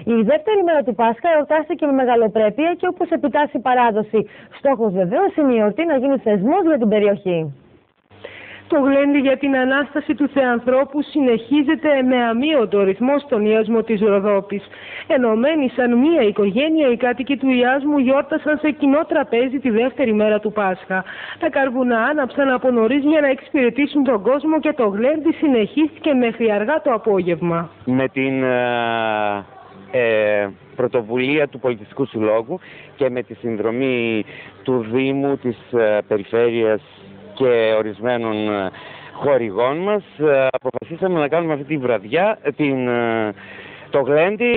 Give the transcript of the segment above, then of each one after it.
Η δεύτερη μέρα του Πάσχα εορτάστηκε με μεγαλοπρέπεια και όπως επιτάσσει η παράδοση. Στόχος βεβαίως είναι η εορτή να γίνει θεσμός για την περιοχή. Το γλέντι για την Ανάσταση του Θεανθρώπου συνεχίζεται με αμύωτο ρυθμό στον Ιάσμο της Ροδόπης. Ενωμένοι σαν μία οικογένεια, οι κάτοικοι του Ιάσμου γιόρτασαν σε κοινό τραπέζι τη δεύτερη μέρα του Πάσχα. Τα καρβουνά άναψαν από νωρίς για να εξυπηρετήσουν τον κόσμο και το γλέντι συνεχίστηκε μέχρι αργά το απόγευμα. Με την πρωτοβουλία του Πολιτιστικού Συλλόγου και με τη συνδρομή του Δήμου, της Περιφέρειας και ορισμένων χορηγών μας, αποφασίσαμε να κάνουμε αυτή τη βραδιά το γλέντι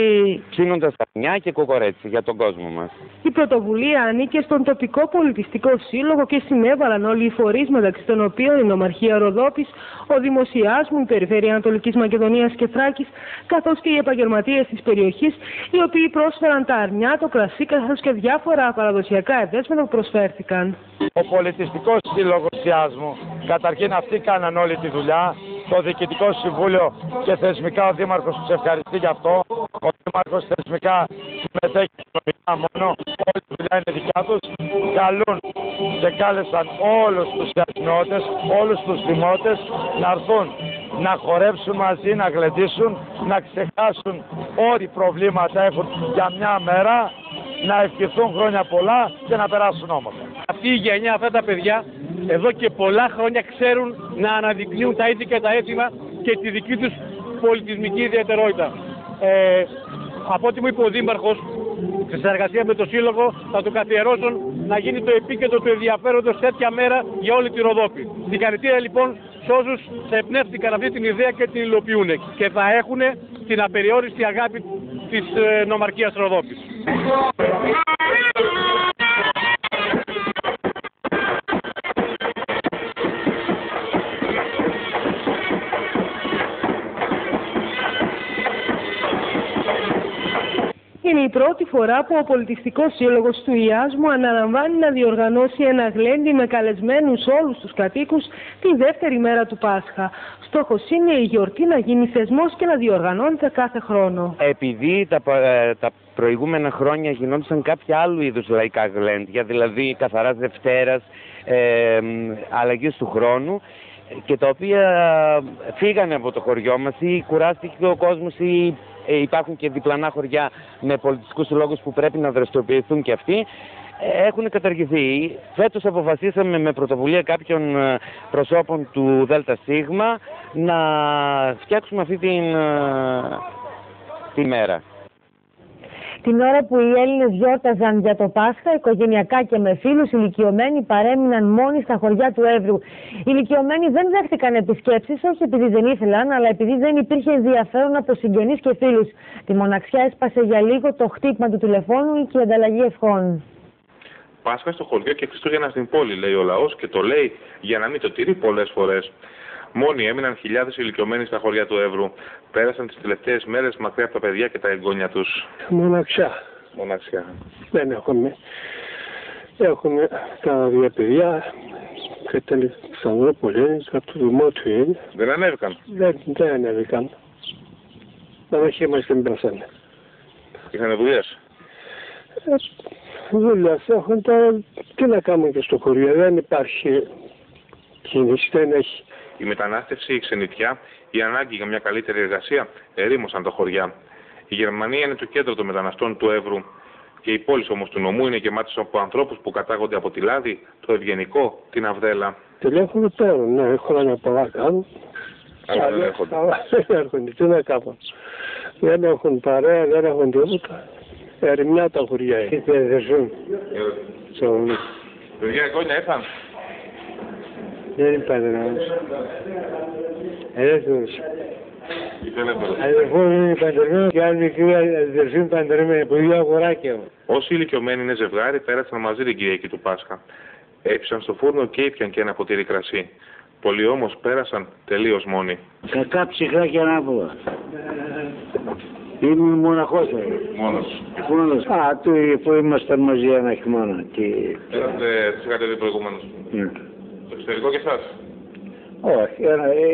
ψήνοντας καρνιά και κοκορέτσι για τον κόσμο μας. Η πρωτοβουλία ανήκε στον τοπικό πολιτιστικό σύλλογο και συνέβαλαν όλοι οι φορείς, μεταξύ των οποίων η Νομαρχία Ροδόπης, ο Δήμος Ιάσμου, η Περιφέρεια Ανατολικής Μακεδονίας και Θράκης, καθώς και οι επαγγελματίες της περιοχής, οι οποίοι πρόσφεραν τα αρνιά, το κρασί, καθώς και διάφορα παραδοσιακά εδέσματα που προσφέρθηκαν. Ο Πολιτιστικός Σύλλογος Ιάσμου, καταρχήν αυτοί κάναν όλη τη δουλειά. Το Διοικητικό Συμβούλιο και θεσμικά ο Δήμαρχος τους ευχαριστεί γι' αυτό. Ο Δήμαρχος θεσμικά συμμετέχει νομικά μόνο. Όλη τη δουλειά είναι δικιά τους. Καλούν και κάλεσαν όλους τους ιασμιώτες, όλους τους δημότες να έρθουν να χορέψουν μαζί, να γλεντήσουν, να ξεχάσουν ό,τι προβλήματα έχουν για μια μέρα, να ευχηθούν χρόνια πολλά και να περάσουν όμορφα. Αυτή η γενιά, αυτά τα παιδιά, εδώ και πολλά χρόνια ξέρουν να αναδεικνύουν τα ήθη και τα έθιμα και τη δική τους πολιτισμική ιδιαιτερότητα. Από ό,τι μου είπε ο Δήμαρχος, σε συνεργασία με το Σύλλογο, θα το καθιερώσουν να γίνει το επίκεντρο του ενδιαφέροντος τέτοια μέρα για όλη τη Ροδόπη. Συγχαρητήρια λοιπόν σε όσους σε εμπνεύστηκαν αυτή την ιδέα και την υλοποιούν και θα έχουν την απεριόριστη αγάπη της Νομαρχίας Ροδόπης. Είναι η πρώτη φορά που ο Πολιτιστικός Σύλλογος του Ιάσμου αναλαμβάνει να διοργανώσει ένα γλέντι με καλεσμένους όλους τους κατοίκους τη δεύτερη μέρα του Πάσχα. Στόχος είναι η γιορτή να γίνει θεσμός και να διοργανώνεται κάθε χρόνο. Επειδή τα προηγούμενα χρόνια γινόντουσαν κάποια άλλου είδους λαϊκά γλέντια, δηλαδή καθαράς Δευτέρας, αλλαγής του χρόνου, και τα οποία φύγανε από το χωριό μας ή κουράστηκε ο κόσμος ή υπάρχουν και διπλανά χωριά με πολιτιστικούς συλλόγους που πρέπει να δραστηριοποιηθούν και αυτοί, έχουν καταργηθεί. Φέτος αποφασίσαμε με πρωτοβουλία κάποιων προσώπων του ΔΣ να φτιάξουμε αυτή τη μέρα. Την ώρα που οι Έλληνες γιόρταζαν για το Πάσχα, οικογενειακά και με φίλους, οι ηλικιωμένοι παρέμειναν μόνοι στα χωριά του Εύρου. Οι ηλικιωμένοι δεν δέχτηκαν επισκέψεις, όχι επειδή δεν ήθελαν, αλλά επειδή δεν υπήρχε ενδιαφέρον από συγγενείς και φίλους. Τη μοναξιά έσπασε για λίγο το χτύπημα του τηλεφώνου και η ανταλλαγή ευχών. Πάσχα στο χωριό και Χριστούγεννα στην πόλη, λέει ο λαός, και το λέει για να μην το τηρεί πολλές φορές. Μόνοι έμειναν χιλιάδες ηλικιωμένοι στα χωριά του Εύρου. Πέρασαν τις τελευταίες μέρες μακριά από τα παιδιά και τα εγγόνια τους. Μοναξιά. Μοναξιά. Δεν έχουμε. Έχουμε τα δύο παιδιά. Κατέληξαν Ξανδρόπολη, από το Δημότιο. Δεν ανέβηκαν. Δεν ανέβηκαν. Όχι μας δεν πέρασαν. Είχαν δουλειές. Δουλειές έχουν τώρα. Τι να κάνουμε και στο χωριό. Δεν υπάρχει κίνηση, δεν έχει. Η μετανάστευση, η ξενιτιά, η ανάγκη για μια καλύτερη εργασία ερήμωσαν τα χωριά. Η Γερμανία είναι το κέντρο των μεταναστών του Εύρου και οι πόλεις όμως του νομού είναι γεμάτες από ανθρώπους που κατάγονται από τη Λάδη, το Ευγενικό, την Αυδέλα. Τηλέφωνο παίρνουν, ναι, χρόνια πολλά κάνουν. Αλλά δεν έρχονται. Δεν έρχονται, τι να κάνουν. Δεν έχουν παρέα, δεν έχουν τίποτα. Ερημιά τα χωριά είναι, δεν ζουν. Παιδιά, εγγόνια ήρθαν. Δεν υπάρχει ένας. Ελεύθερος. Αδερφός είναι παντρεμένο και άλλη μικρή αδερφή είναι παντρεμένη, που δύο αγοράκια. Όσοι ηλικιωμένοι είναι ζευγάρι πέρασαν μαζί την Κυριακή του Πάσχα. Έπιασαν στο φούρνο και ήπιαν και ένα ποτήρι κρασί. Πολλοί όμως πέρασαν τελείως μόνοι. Κακά ψυχρά και ανάποδα. Ήμουν μοναχός. Μόνος. Α, που ήμασταν μαζί ένα χειμώνα. Τι είχατε δει προηγουμένως. Το εξωτερικό και εσάς. Όχι,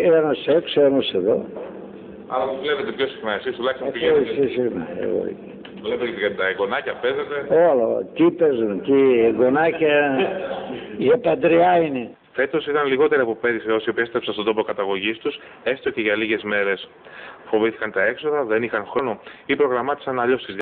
ένας έξω, ένας εδώ. Αλλά που βλέπετε πιο συχνά, εσείς τουλάχιστον Εσείς είμαι, εγώ. Βλέπετε και τα εγγονάκια, παίζετε. Όλα, τι παίζουν, τι εγγονάκια, για παντριά είναι. Φέτος ήταν λιγότεροι από πέρυσι όσοι επέστρεψαν στον τόπο καταγωγής τους, έστω και για λίγες μέρες. Φοβήθηκαν τα έξοδα, δεν είχαν χρόνο ή προγραμμάτισαν αλλιώς τις